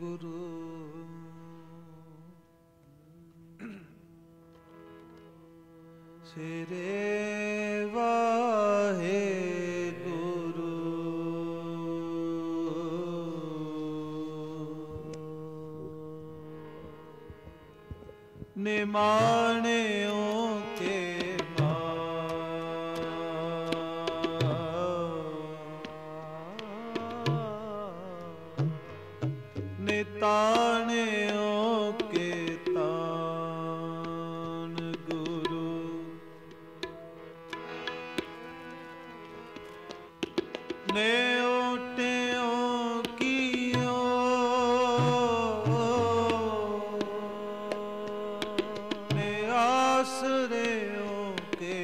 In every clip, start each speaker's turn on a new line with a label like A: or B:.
A: गुरु सिरे वाहे गुरु निमाणियों के निताणियों के तान गुरु नेओटियों कियो ने आसरियों के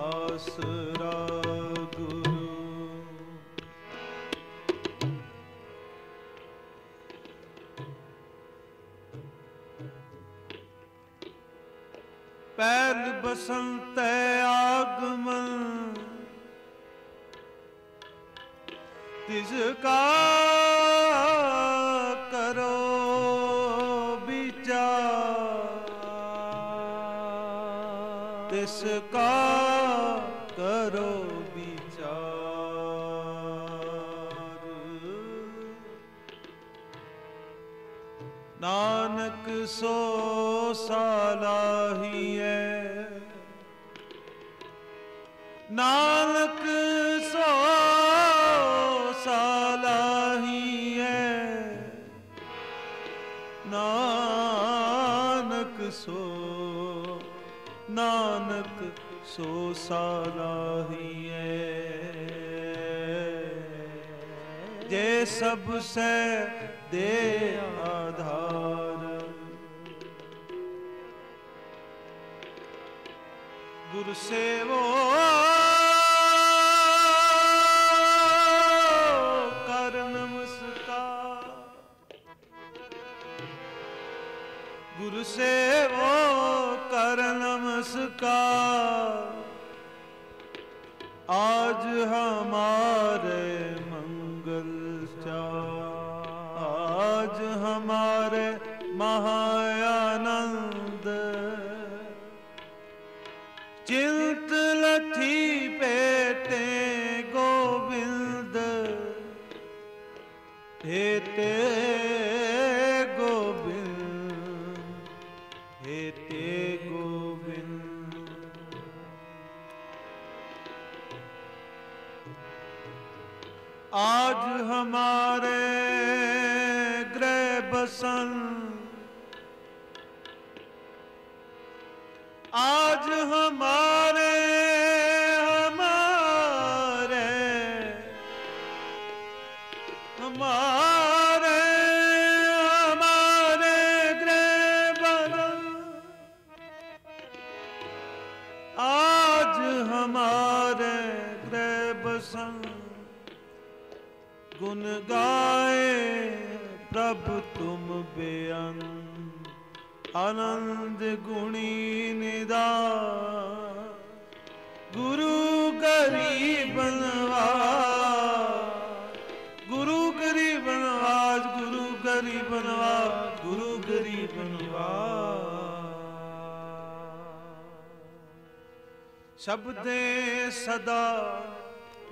A: आसरा गुरु पैल बसंत आगमन तिसका करो विचार तिसका करो विचार नानक सो सालाहिए नानक सो सालाहिए नानक सो सालाहिए जे सब से दे आधार गुरु सेवो कर नमस्कार गुरु सेवो कर नमस्कार आज हमारे मंगल चार आज हमारे महाआनंद चिंत लथी पेटे गोविंद हेते गोविंद हेते गोविंद आज हमारे गृह बसन आज हमारे गृह बसन आज हमारे गृह बसन गुण गाए प्रभु तुम बेअंत आनंद गुणी निदान गुरु गरीब नवाज गुरु गरीब नवाज गुरु गरीब नवाज गुरु गरीब नवाज शब्दे सदा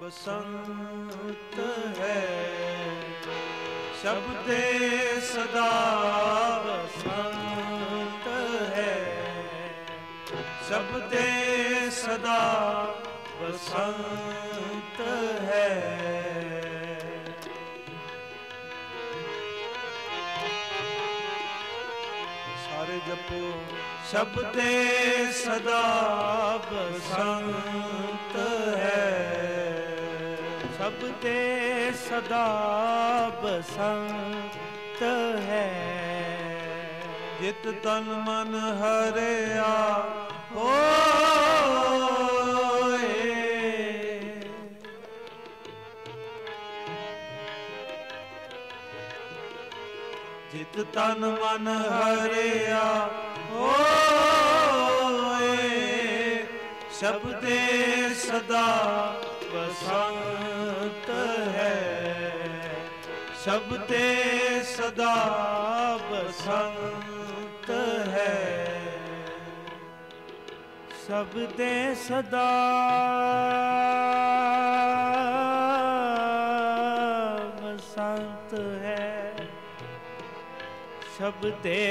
A: बसंत है शब्दे सदा बसंत है शब्दे सदा बसंत है सारे जपो शब्दे सदा बसंत है शब्दे सदा बसंत है जित तन मन हरिया होए जित तन मन हरिया होए शब्दे सदा बसंत है शब्दे सदा बसंत है,
B: शब्दे सदा बसंत है, शब्दे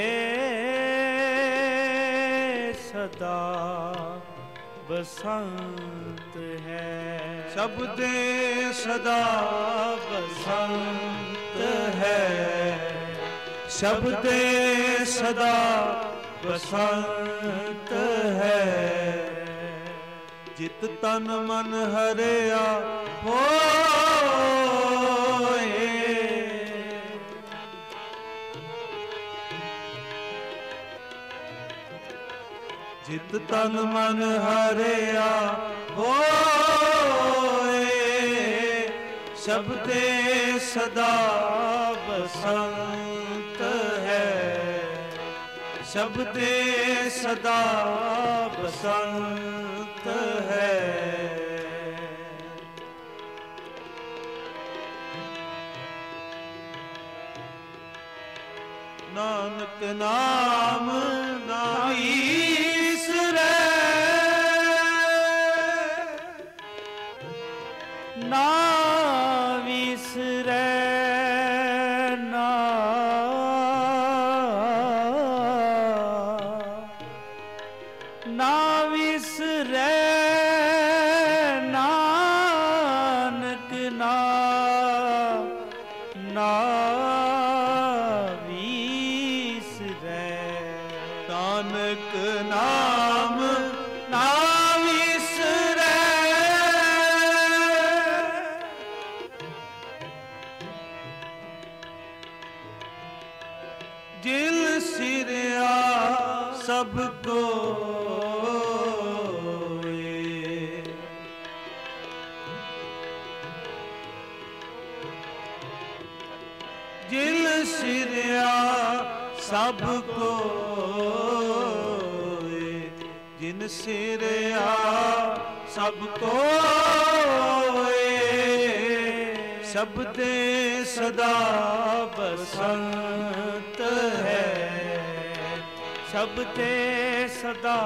B: सदा बसंत है,
A: शब्दे सदा बसंत है, शब्दे सदा बसंत है। जित तन मन हरिया होए, जित तन मन हरिया होए, शब्दे सदा बसंत है, शब्दे सदा बसंत है। नानक नाम ना ईसरै,
B: ना विसरै, ना विसरै, नानक ना विसरै,
A: नानक नाम ना विसरै, जिल सिरया सबको जिल सिरया सबको, जिन सिरया सबको, शब्दे सदा बसंत है,
B: शब्दे सदा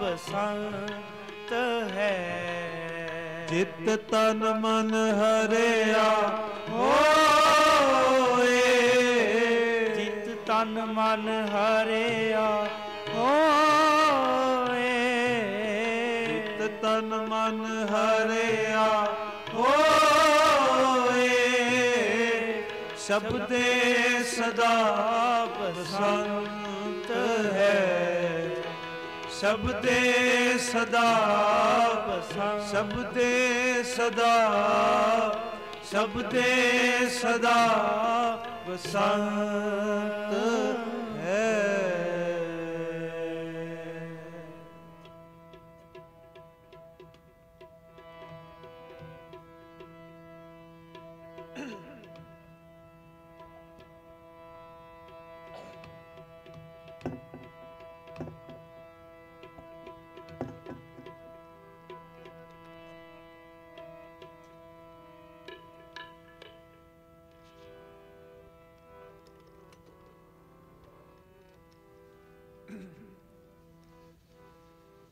B: बसंत है।
A: जित तन मन हरिया होए,
B: जित तन मन हरिया होए,
A: जित तन मन हरिया होए, शब्दे सदा बसंत है, शब्दे सदा बसंत, शब्दे सदा, शब्दे सदा बसंत है।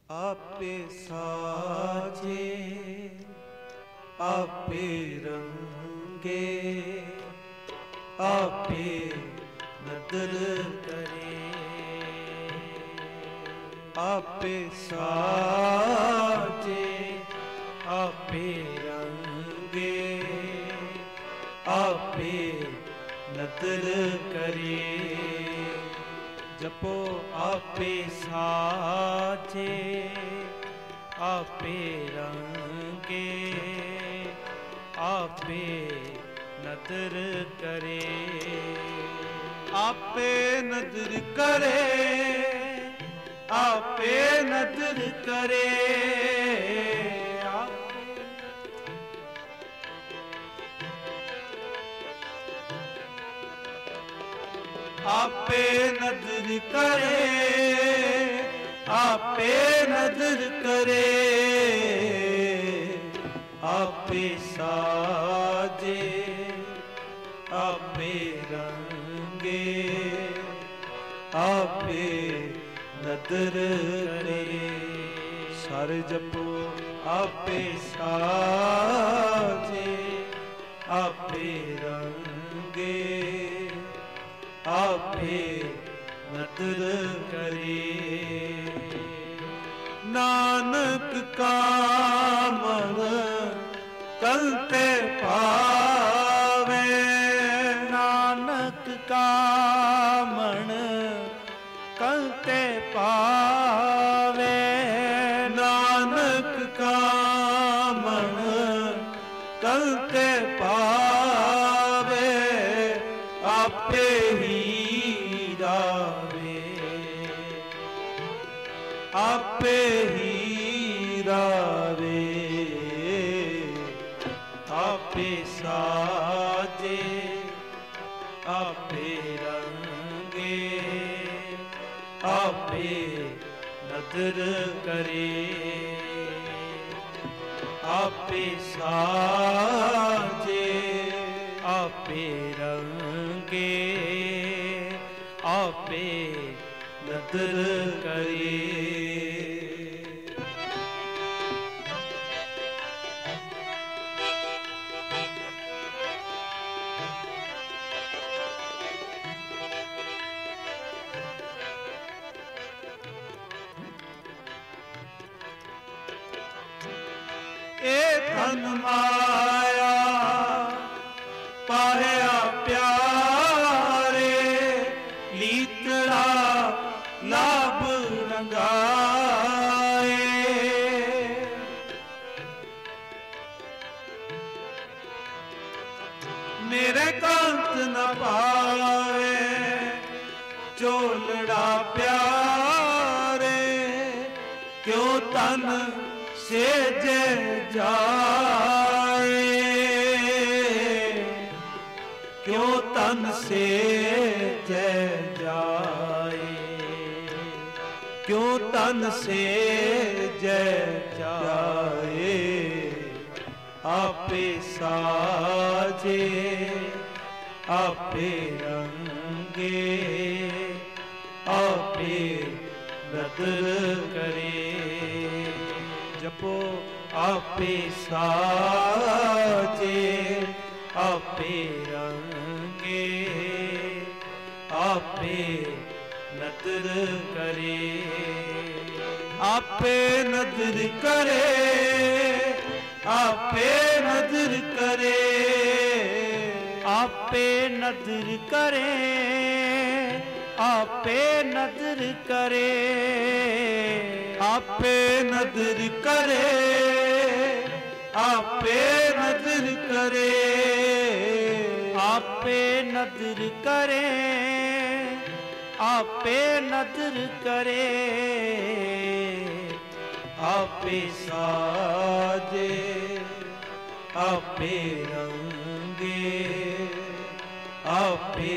A: आपे साजे आपे रंगे, आपे नदर करे, आपे साजे आपे रंगे, आपे नदर करे। जपो आपे साजे आपे रंगे, आपे नदर करे, आपे नदर करे, आपे नदर करे, आपे नदर करे, आपे नदर करे, आपे साजे आपे रंगे आपे नदर करे सर जपो आपे साजे आपे रंगे आपे नदर करे नानक का मन कलते पावे
B: नानक का मन कलते पावे
A: नानक का मन कलते पावे आपे ही रावे आपे ही रावे आपे साजे आपे रंगे आपे नदर करे आपे साजे
B: आपे रंगे आपे
A: नदर करे धन माया पाया प्यारे लीतड़ा लाभ रंगाए मेरे कांत न पावे चोलड़ा प्यारे क्यों तन से जय जाए क्यों तन से जय जाए क्यों तन से जय जाए आपे साजे आपे रंगे आपे नदर करे जपो आपे साजे आपे रंगे आपे नदर करे आपे नदर करे आपे नदर करे
B: आपे नदर करे आपे नदर करे
A: आपे नदर करे आपे नदर करे
B: आपे नदर करे आपे नदर करे
A: आपे साजे आपे रंगे आपे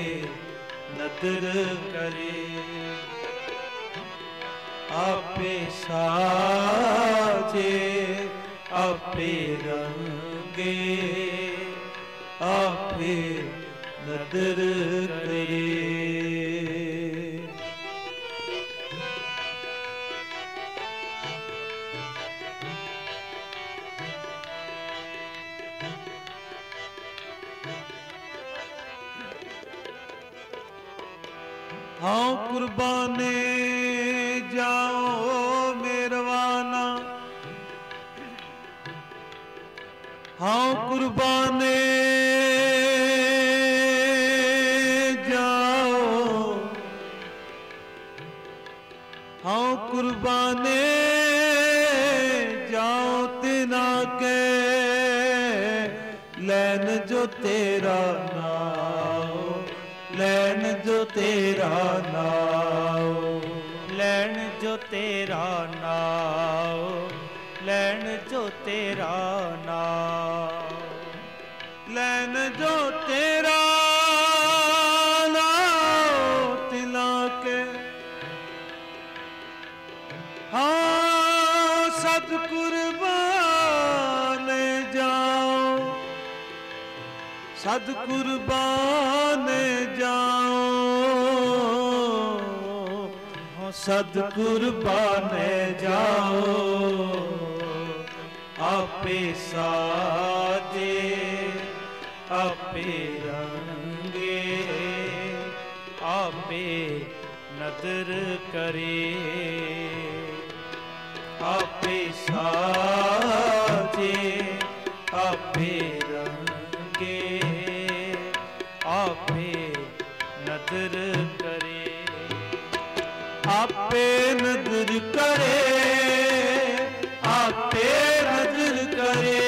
A: नदर करे आपे साजे आपे रंगे आपे नदर करे हाँ कुर्बाने जाओ मेरवाना हाँ कुर्बाने जाओ हाँ कुर्बाने जाओ तिना के लैन जो तेरा नाम लैन जो तेरा नाम
B: लैन जो तेरा नाम लैन जो तेरा नाम
A: लैन जो तेरा नाम तिला के हाँ सत कुर्बान जाओ सद कुर्बान जाओ, सद कुर्बान जाओ, आपे साजे आपे रंगे, आपे नदर करे, आपे साजे आपे रंगे, आपे नदर करे, आपे नदर करे, आपे नदर करे,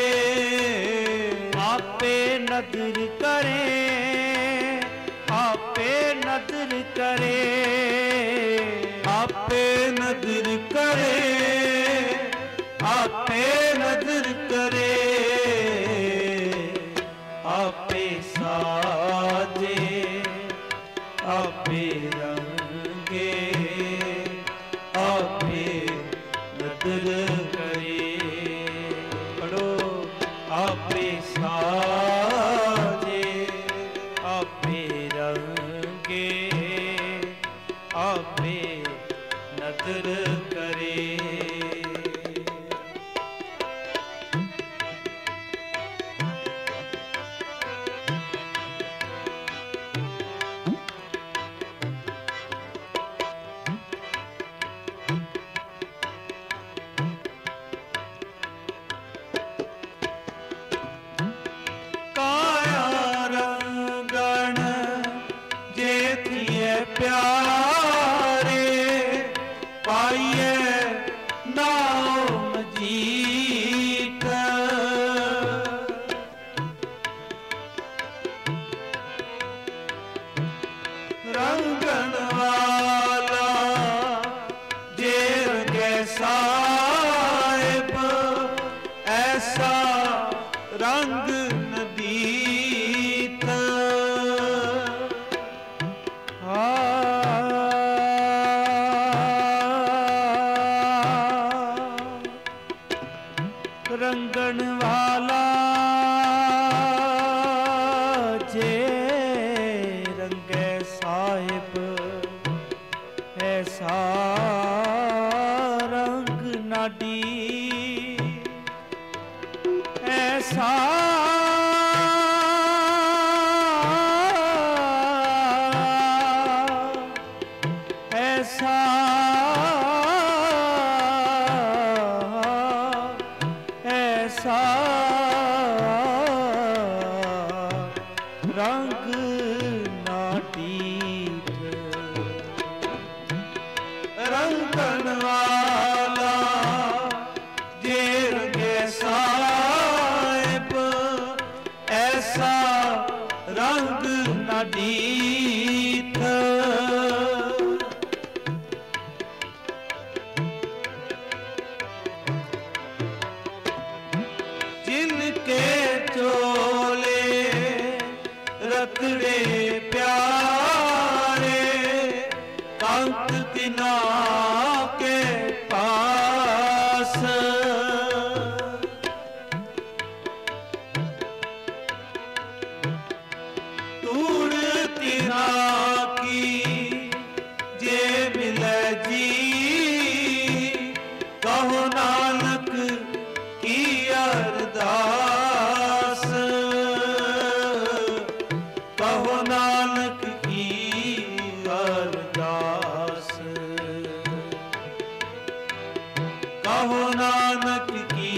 A: आपे नदर करे, आपे नदर करे, आपे नदर करे, आपे नदर करे, आपे साजे आपे रंगे, आपे नदर करे। पढ़ो आपे साजे आपे रंगे, आपे नदर करे। प्यारे पाइए नाम जीत, रंगन वाला जे रंगे साहिब, ऐसा रंग नदीत। रंगन वाला जे रंगे साहिब, ऐसा रंग नाडी, ऐसा ऐसा ऐसा रंग नाटीठ। रंगन वाला जे रंगे साहिब, ऐसा रंग नाटीठ। जिनके चोले रतड़े प्यारे, कंक तिना के पास, तूड़ तिना की जे मिले जी, कहो नानक की अरदास, कहो नानक की अरदास, कहो नानक की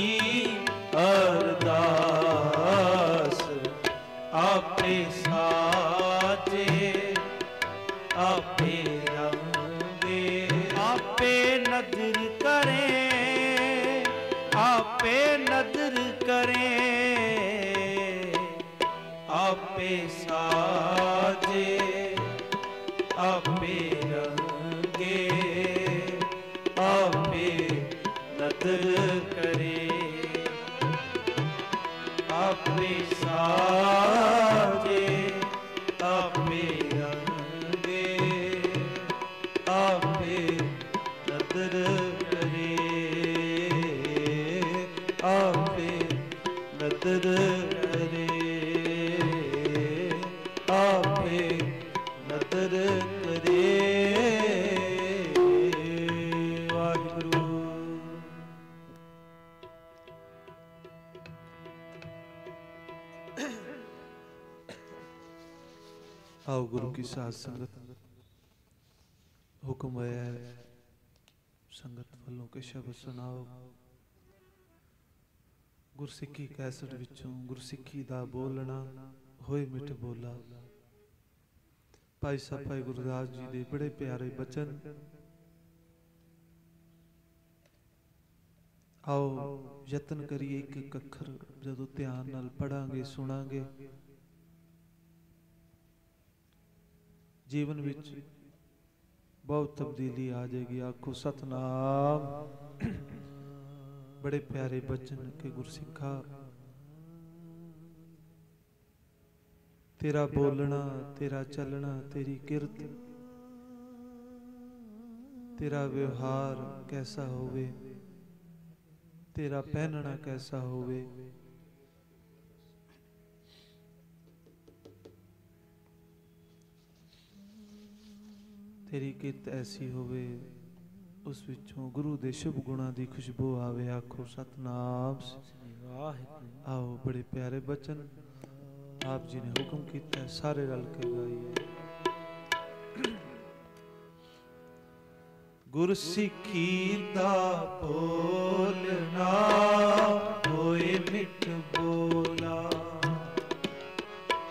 A: अरदास। आपे साजे आपे रंगे, आपे नदर करें, आपे नदर करें, आपे साजे आपे रंगे, आपे नदर करें, आपे साजे आपे रंगे, आपे नदर आपे नदर करे। नदर करे। वाहिगुरु। आओ गुरु की साथ संगत, हुक्म है संगत वालों के शब्द सुनाओ। गुरसिੱਖੀ कैसट विचों गुरसिੱਖੀ दा बोलना होए मिठ बोला। भाई साहब भाई गुरदास जी दे बड़े प्यारे बचन। आओ यतन करिए एक एक अखर जदों ध्यान नाल पढ़ांगे सुनांगे जीवन विच बहुत तब्दीली आ जाएगी। आखो सतनाम। बड़े प्यारे बचन के गुरसिखा, तेरा बोलना तेरा चलना तेरी किरत तेरा व्यवहार कैसा होवे, तेरा पहनना कैसा होवे, तेरी कित ऐसी होवे उस विचों गुरु दे शुभ गुणा दी खुशबू आवे। आखो सतनाम। आओ बड़े प्यारे बचन आप जी ने हुक्म किया है, सारे रल के गाइए। गुरसिੱਖੀ दा बोलना होए मिठ बोला।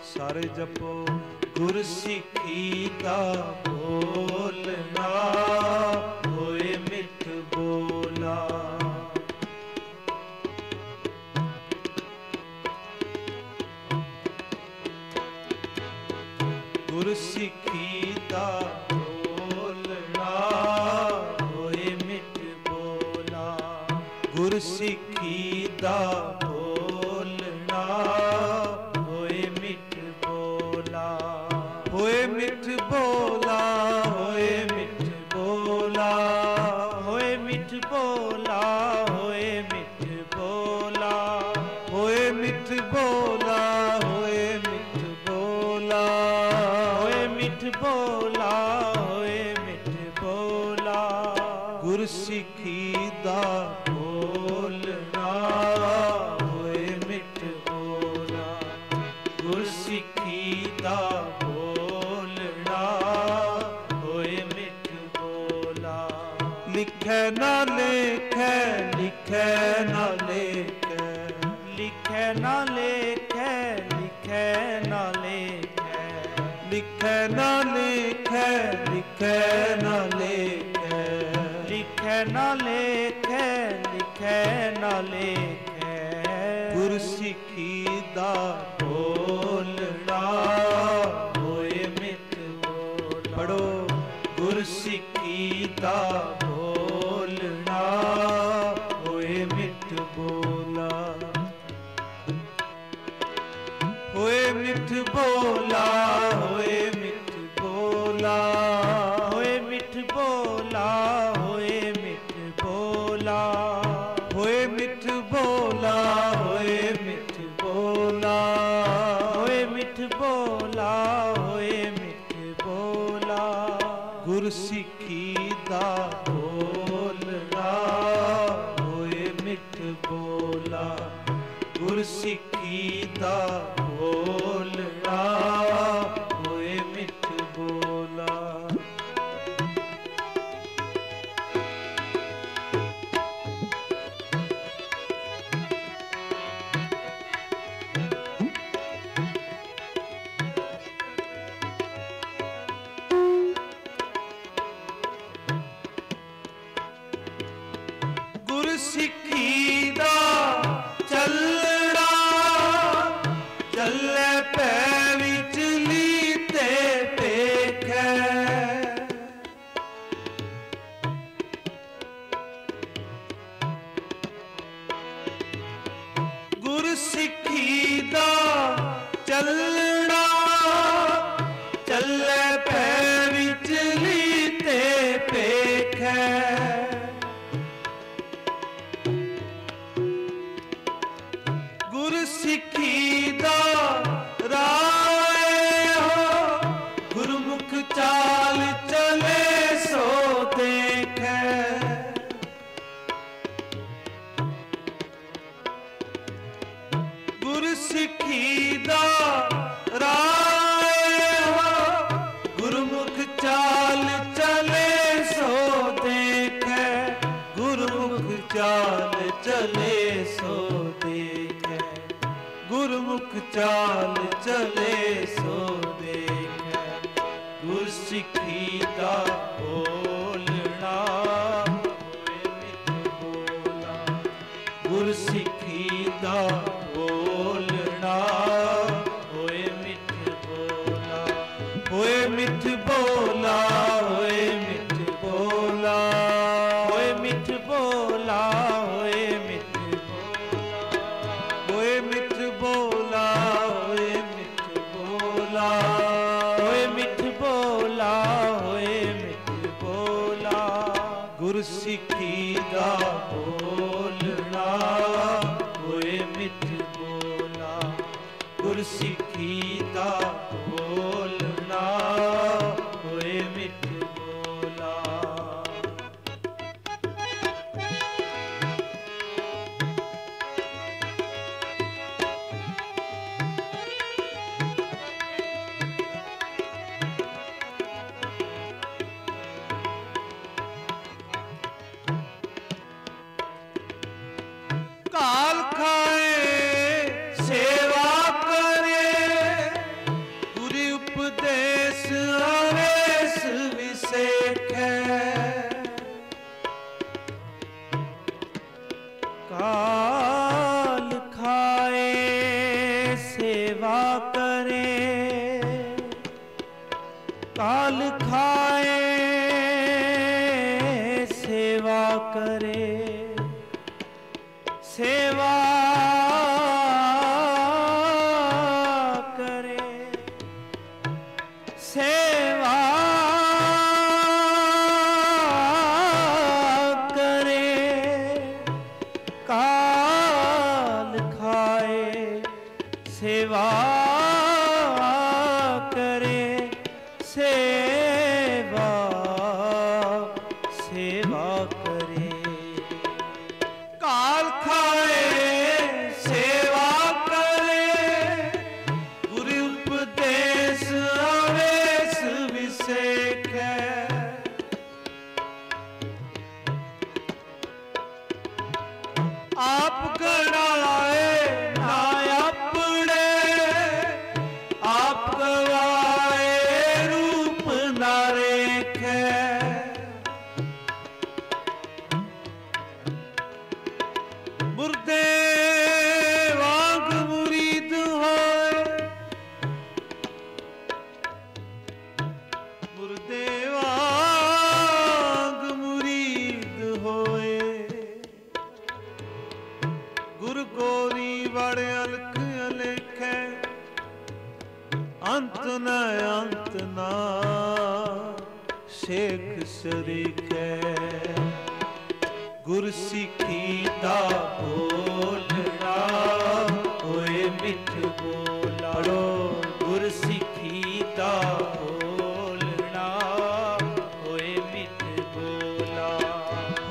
A: सारे जपो गुरसिੱਖੀ दा बोलना होए मिठ बोला। गुरसिੱਖੀ दा बोलना होए मिठ बोला। गुरसिੱਖੀ दा बोलना होए मिठ बोला। होए मिठ बोला होए मिठ बोला। होए मिठ बोला होए मिठ बोला। होए मिठ बोला होए मिठ बोला। होए मिठ बोला होए मिठ बोला। गुरसिੱਖੀ दा बोलना होए मिठ बोला। गुरसिੱਖੀ दा बोलना होए मिठ बोला। लिखै ना लेखै लिखै ना लेखै। लिखै ना लेखै लिखै ना लेखै। लिखै ना लेखै लिखै ना लेखै। लिखै ना लेखै लिखै ना लेखै। गुरसिੱਖੀ दा बोलना होए मिठ बोला। पढ़ो गुरसिੱਖੀ दा बोलना होए मिठ बोला। होए मिठ बोला होए मिठ बोला। होए मिठ बोला होए मिठ बोला। होए मिठ बोला होए मिठ बोला। होए मिठ बोला होए मिठ बोला। गुरसिੱਖੀ दा बोलना होए मिठ बोला। गुरसिੱਖੀ दा बोलना होए मिठ बोला। गुरसिੱਖੀ दा चलना चले पै विच लीते पेखै। गुरसिੱਖੀ दा चलना चले पै विच लीते पेखै। गुरमुख चाल चले सो देखे, गुरसिखी दा बोलना होए मिठ बोला, गुरसिखी दा बोलना होए मिठ बोला, होए मिठ बोला, होए मिठ बोला, होए मिठ बोला, होए मिठ बोला, होए मिठ बोला, होए मिठ बोला, होए मिठ बोला, होए मिठ बोला, गुरसिखी दा बोलना होए मिठ बोला, गुरसिखी दा बोलना होए मिठ बोला। काल खाए सेवा करे, गुरु उपदेश आवेश विसेखे, काल खाए सेवा करे, काल खाए सेवा करे, सेवा करे, सेवा करे, काल खाए सेवा करे, सेवा सेवा करे, काल खाए सेवा करे, गुरु उपदेश आवेश विसेखे, आप गणाए ना अपने, आप गवाए रूप ना रेखे, मुर्दे वांग मुरीद होए, मुर्दे वांग मुरीद होए, गुरु गोरी बड़े अलख अलेखे, अंत न शेख शरीके, गुरसिखी दा बोलना होए मिठ बोला, गुरसिखी दा बोलना होए मिठ बोला,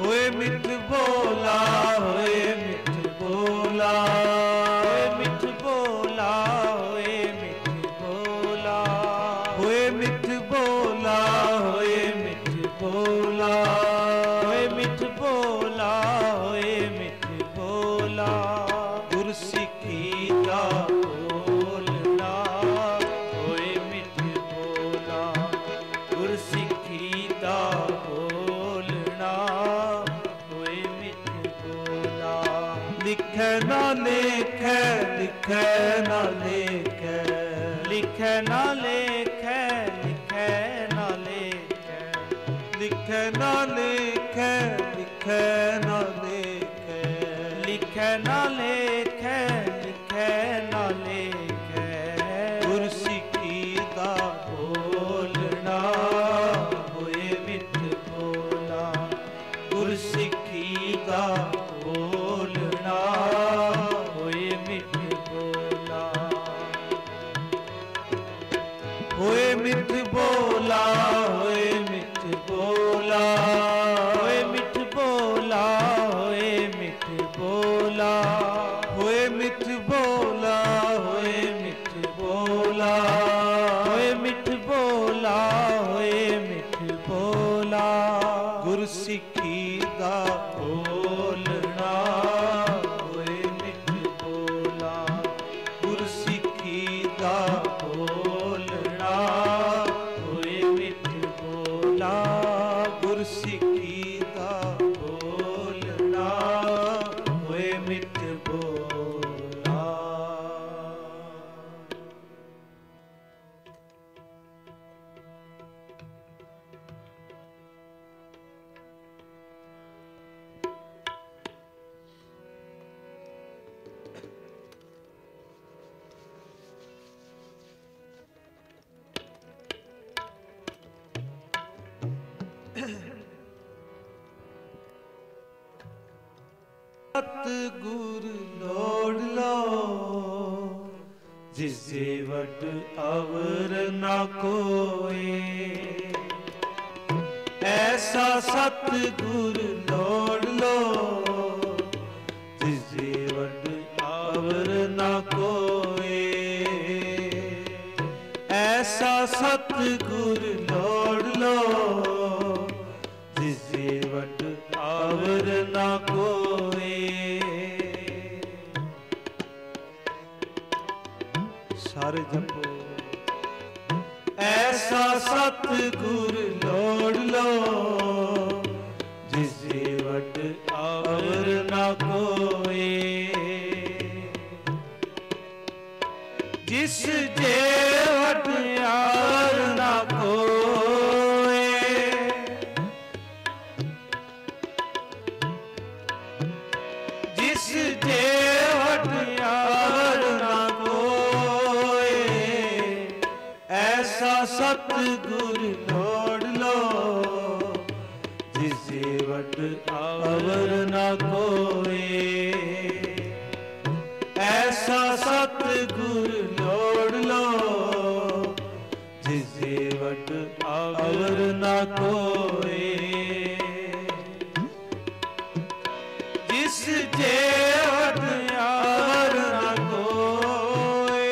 A: होए मिठ बोला, होए मिठ बोला, होए मिठ बोला, होए मिठ बोला, होए मिठ बोला, होए मिठ बोला, होए मिठ बोला, होए मिठ बोला, गुरसिखी दा बोलना होए मिठ बोला, गुरसिखी दा बोलना होए मिठ बोला, लिखे ना लेखे, लिखे ना लेखे, लिखे ना लेखे, लिखे ना लेखे, लिखे ना लेखे, लिखे ना लेखे, लिखे ना लेखे, लिखे ना लेखे, गुरसिखी दा बोलना होए मिठ बोला, गुरसिखी दा बोलना होए मिठ बोला, होए मिठ बोला, होए मिठ बोला, होए मिठ बोला, होए मिठ बोला, होए मिठ बोला, होए मिठ बोला, होए मिठ बोला, होए मिठ बोला, गुरसिखी दा बोलना होए मिठ बोला, गुरसिखी सतगुर लोड़ लो, जिसे वट अवर न कोई। ऐसा सतगुर लोड़ लो, जिसे वट अवर न कोई। ऐसा सतगुर लोड़ लो, जिसे वट अवर न कोई। सारे जपो। ऐसा सतगुर लोड़ लो, जिसे वट अवर न कोई। जिस जे वट अवर न कोई। जिस जे वट अवर न कोई। ऐसा सतगुर लोड़ लो, जिसे वट अवर न कोई। ऐसा सतगुर लोड़ लो, जिसे वट अवर न कोई। जिस जे वट अवर न कोई।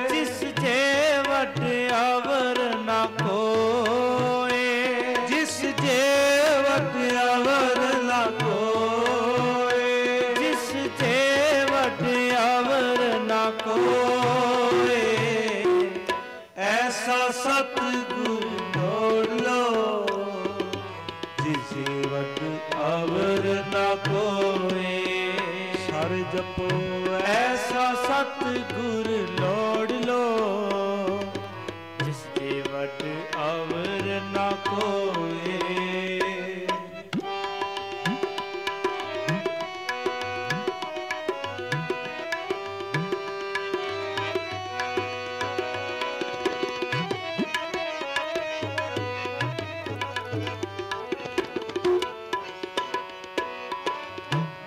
B: जिस जे वट अवर न कोई।
A: जिस जे वट अवर न कोई।
B: जिस जे वट अवर न कोई।
A: ऐसा सतगुर लोड़ लो, जिसे वट अवर न कोई। सारे जपो।
B: ऐसा सतगुर लोड़ लो, जिस जे वट अवर न कोई।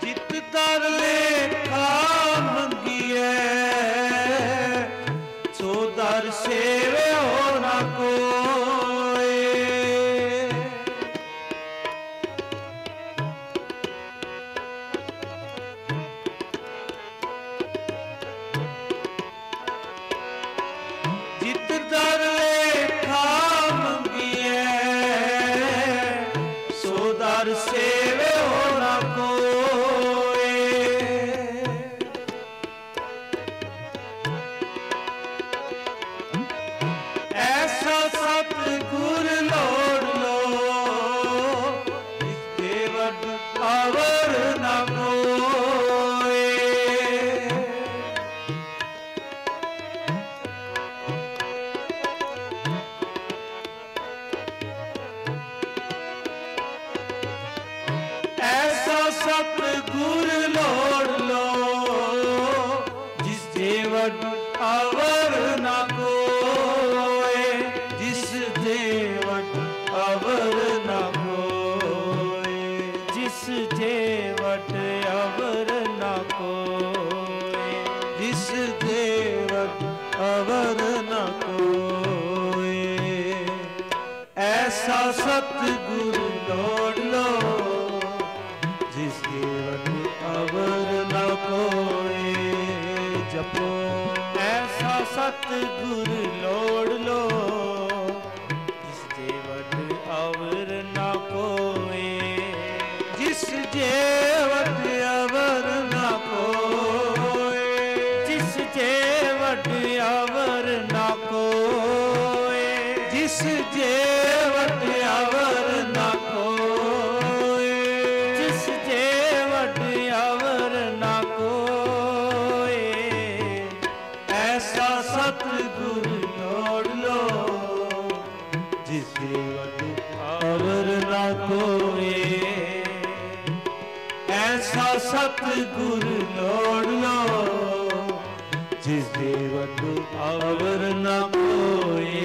A: जित दर लेखा मंगिए, सो दर सेवे हो न कोई। जित दर लेखा मंगिए, सो दर सेवे हो न कोई। ऐसा सतगुर लोड़ लो, जिसके वट अवर न कोई। ऐसा सतगुर लोड़ लो, जिसके वट अवर न कोई। जिस जे वट अवर न कोई।
B: जिस जे वट अवर न कोई।
A: जिस जे वट अवर न कोई। ऐसा सतगुर लोड़ लो, जिसके वट अवर न कोई। जपो।
B: ऐसा सतगुर लोड़ लो, जिस जे वट अवर न कोई।
A: जिस जे वट अवर न कोई।
B: जिस जे वट अवर न कोई।
A: जिस जे वट अवर न कोई।
B: जिस जे वट अवर न कोई।
A: ऐसा सतगुर लोड़ लो, जिसके वट अवर न कोई। ऐसा सतगुर लोड़ लो, जिसके वट अवर न कोई।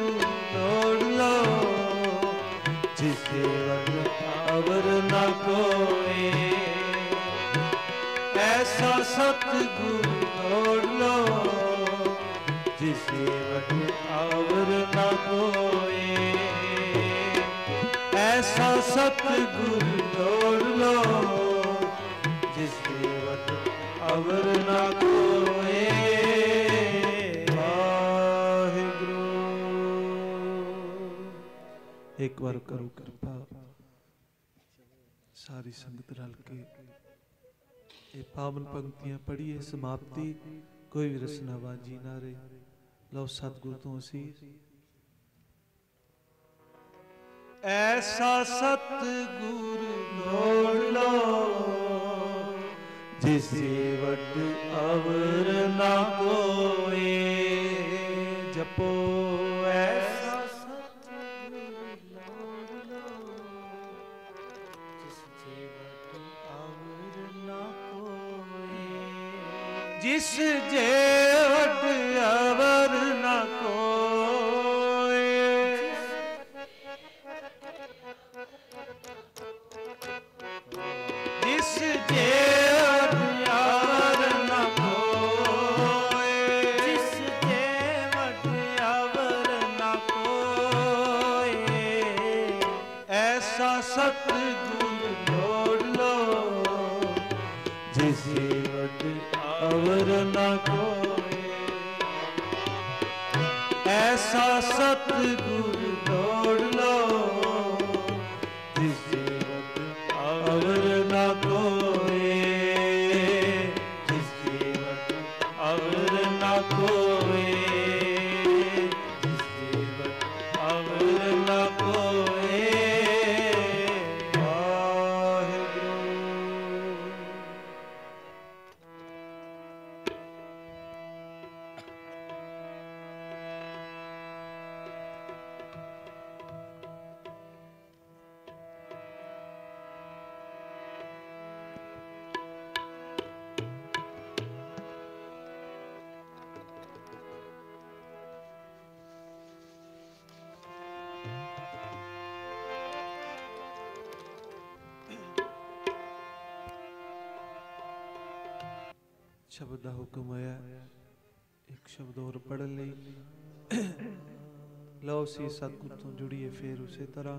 B: दौड़ लो जिसे वट अवर न कोई ऐसा सतगुरु दौड़ लो जिसे वट अवर न कोई ऐसा सतगुरु दौड़ लो जिसे वट अवर न कोई वाहिगुरु।
A: एक बार करो कृपा सारी संगत रल के ये पावन पंक्तियां पढ़िए समाप्ति कोई भी रसनाबाजी ना रहे। लो सतगुरु तो असीस
B: ऐसा सतगुरु दौड़ लो जिसे वट अवर ना कोई जपो ऐसा सतगुरु दौड़ लो जिसे वट अवर ना कोई जिस जे वट अवर ना कोई जिस जे सतगुरु दौड़ लो जिसे वट अवर न कोई ऐसा सतगुरु दौड़ लो जिसे वट अवर न कोई जिसे वट अवर न कोई जिसे वट अवर न कोई।
A: शब्द का हुक्म आया एक शब्द और पढ़ ले लो सी सतगुरु तो जुड़िए फिर उसी तरह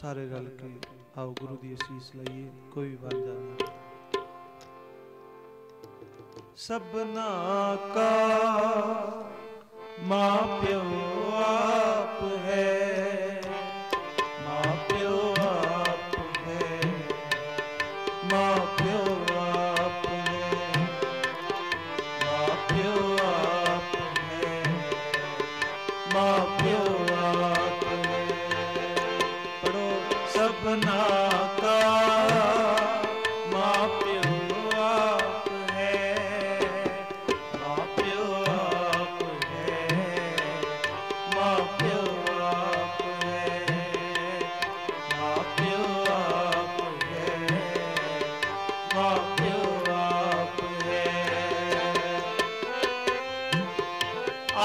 A: सारे रल के आओ गुरु की असीस लईए कोई भी बात जाना
B: सबना का माँ प्यो आप है माँ प्यो आप है माँ प्यो आप है माँ प्यो आप है माँ प्यो आप है पढ़ो सबना का माँ प्यो आप है माँ प्यो आप है माँ प्यो आप है माँ प्यो आप है माँ प्यो आप है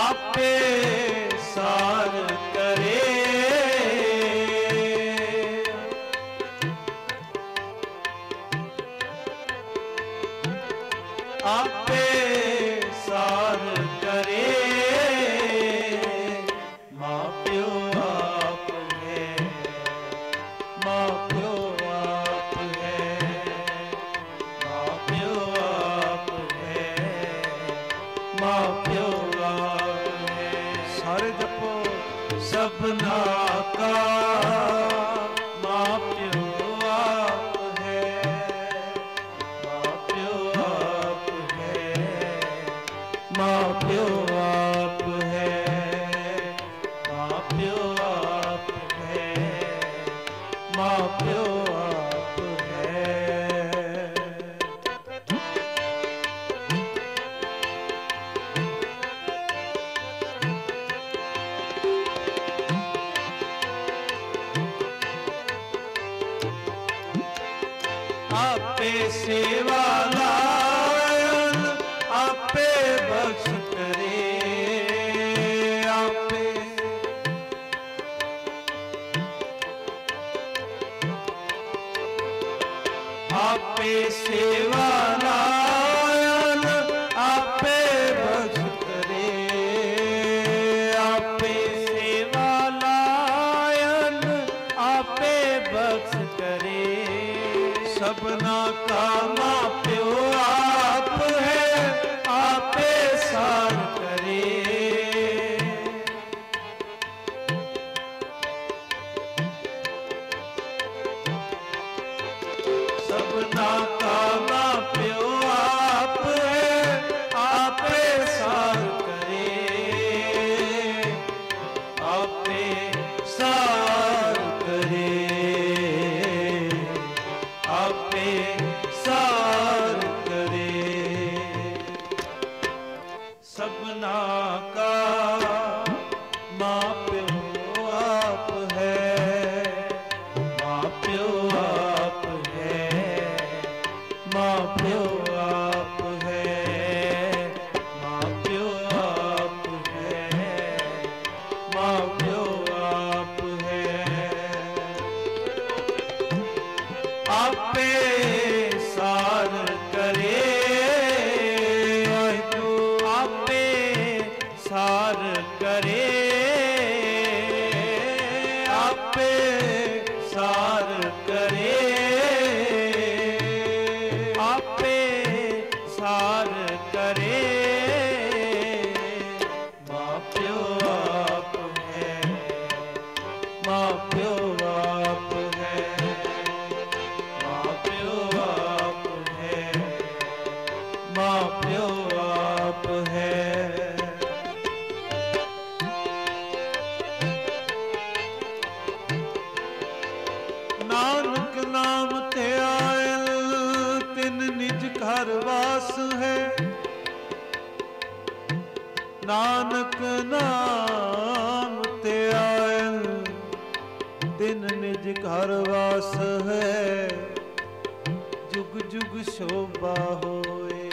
B: आपे सार करे आपे सार करे माँ प्यो आप है माँ प्यो आप है माँ प्यो आप है माँ प्यो आप है सारे जपो सबना का माँ प्यो आप है माँ प्यो आप है माँ प्यो आप है माँ प्यो आप है माँ प्यो आप है आपे सेवा लायन आपे बख्श करे सेवा लायन आपे बख्श करे, आपे सेवा लायन आपे बख्श करे। सबना का मां प्यो आप है, आपे सार करे। सबना का मां प्यो आप है, आपे सार करे, आपे सार करे, आपे सार करे। सबना का मां प्यो आप है, मां प्यो आप है, मां प्यो आप है, मां प्यो आप है, मां प्यो आप है। आपे सार करे, आपे सार करे, आपे सार करे, आपे सार करे। मां प्यो आप है, मां प्यो आप है, मां प्यो आप है, मां प्यो आप है। नानक नाम ते आयल तिन निज घर वास है, नानक नाम ते आयल तिन निज घर वास है। जुग जुग शोभा होए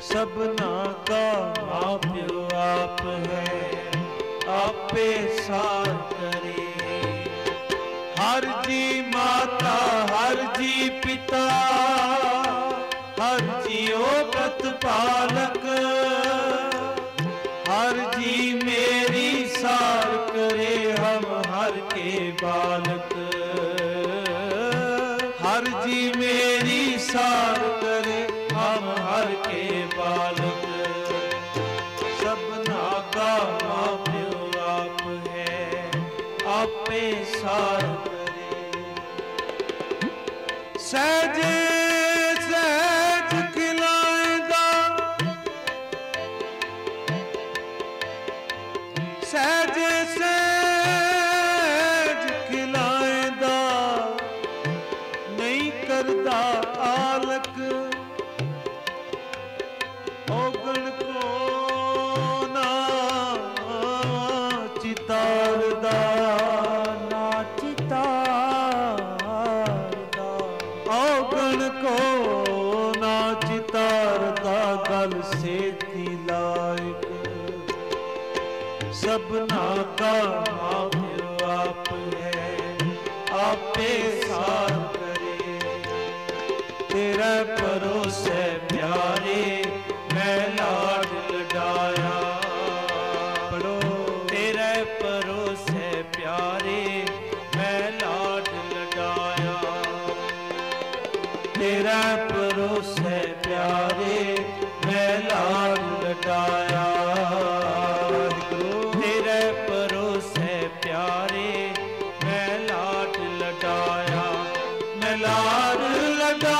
B: सबना का मां प्यो आप है, आपे सार करे। हर जी माता हर जी पिता, हर जियो प्रतिपालक, हर जी मेरी सार करे हम हर के बालक। हर जी मेरी सार करे हम हर के बालक। सबना का मां प्यो आप है, आपे सार करे। सहजे सहज खिलाएगा, सहजे सहज खिलाएगा, नहीं करदा आलक। औगण को ना चितारदा, ना चितारदा। औगण को ना चितारदा, गल सेती लायक। सबना का मां प्यो आप है, आपे सार करे। तेरा भरोसे प्यारे मैं लाड लडाया। पढ़ो। तेरे भरोसे प्यारे मैं लाड लडाया। तेरा भरोसे प्यारे मैं लाड लडाया। तेरे भरोसे प्यारे मैं लाड लडाया। मैं लाड लडाया,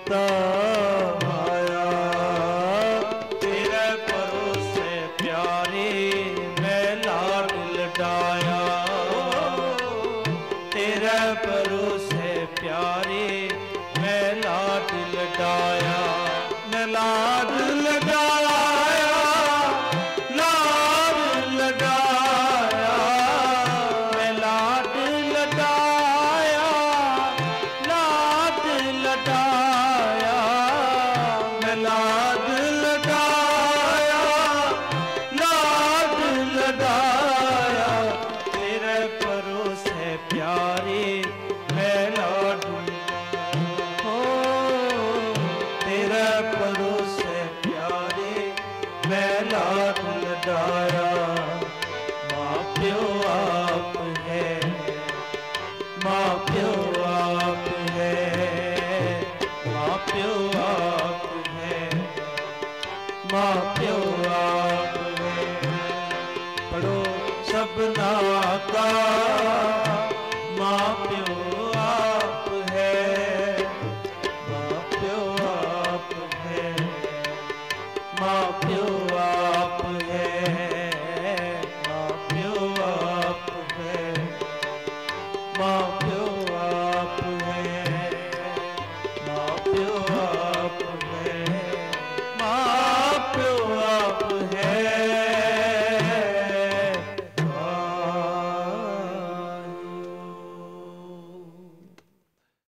A: ਕੀਤਾ
B: आया तेरे भरोसे प्यारे मैं लाड लडाया तेरे भरोसे प्यारे मैं लाड लडाया
A: मैं लाड लगाया लाड लगाया
B: मैं लाड लडाया लाड लडाया